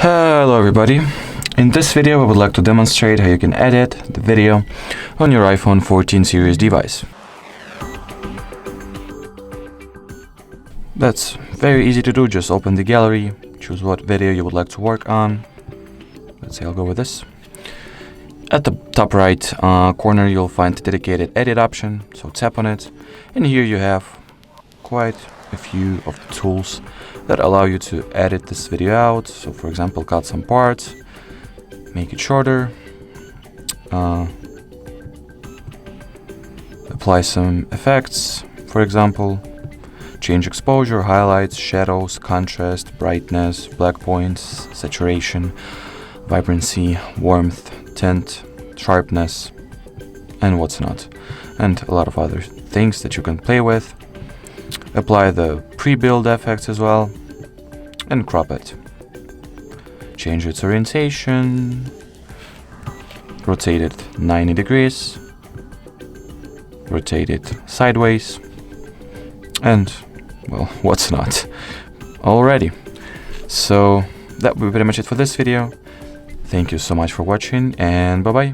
Hello everybody. In this video I would like to demonstrate how you can edit the video on your iPhone 14 series device. That's very easy to do. Just open the gallery, choose what video you would like to work on. Let's say I'll go with this. At the top right corner you'll find the dedicated edit option, so tap on it, and here you have quite a few of the tools that allow you to edit this video out. So for example, cut some parts, make it shorter, apply some effects, for example, change exposure, highlights, shadows, contrast, brightness, black points, saturation, vibrancy, warmth, tint, sharpness, and what's not, and a lot of other things that you can play with. Apply the pre-build effects as well, and crop it. Change its orientation, rotate it 90 degrees, rotate it sideways, and, well, what's not. Alrighty, so that will be pretty much it for this video. Thank you so much for watching, and bye-bye.